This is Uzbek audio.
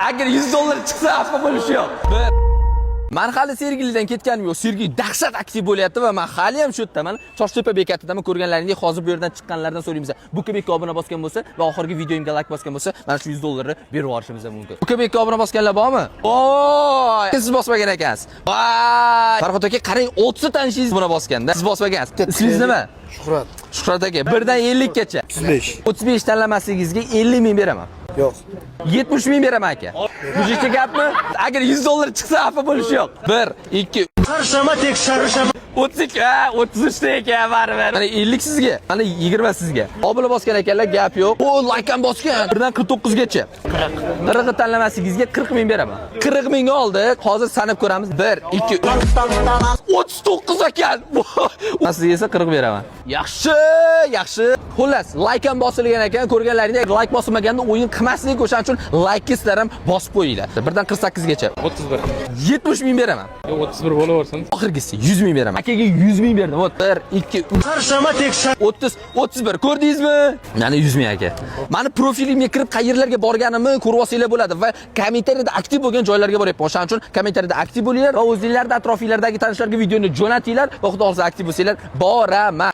Agar 100 dollar chiqsa, xafa bo'lish yo'q. Men hali Sergelidan ketganim yo'q. Sergeli dahshat aktiv bo'lyapti va men hali ham shu yerda, mana Chorsupa bekatidaman. Ko'rganlaringdek, hozir bu yerdan chiqqanlardan so'raymiz. Bu kabekka obuna bosgan bo'lsa va oxirgi videoimga like bosgan bo'lsa, mana shu 100 dollarni berib yuborishimiz mumkin. Bu kabekka obuna bosganlar bormi? Voy! Siz bosmagan ekansiz. Voy! Farhod aka, qarang, 30 tanishingiz buna bosganda. Siz bosmagansiz. Ismingiz nima? Shuhrat. Shuhrat aka, 1 dan 50 gacha. 35. 35 tanlamasligingizga 50 ming beraman. Yo'q. 70 ming beraman aka. Mujikcha gapmi? Agar 100 dollar chiqsa, xafa bo'lish yo'q. 1, 2, Qarshama tekshirishim. 32, 33 ta ekan baribir. Mana 50 sizga, mana 20 sizga. Obuna bosgan ekanlar, gap yo'q. O, like ham bosgan. 1 dan 49 gacha. 40 tanlamasligingizga 40 ming beraman. 40 ming oldik. Hozir sanab ko'ramiz. 1, 2, 39 ekan. Men sizga esa 40 beraman. Yaxshi, yaxshi. Xullas, like ham bosilgan ekan. Ko'rganlaringdek, like bosilmaganda o'yin qilmaslik, o'shaning uchun like sizlar ham bosib qo'yinglar. 1 dan 48 gacha. 31. 70 ming beraman. 31 bo'laversin. Oxirgisi 100 ming beraman. Akaga 100 ming berdim. 1, 2, 3. Qarshama tekshir. 30, 31. Ko'rdingizmi? Mana 100 ming aka. Mani profilimga kirib qayerlarga borganimni ko'rib olsanglar bo'ladi va kommentariyada aktiv bo'lgan joylarga boryapman. O'shaning uchun kommentariyada aktiv bo'linglar va o'zingizlarda atrofinglardagi tanishlarga videoni jo'natinglar va xudo xolsa aktiv bo'lsanglar, boraman.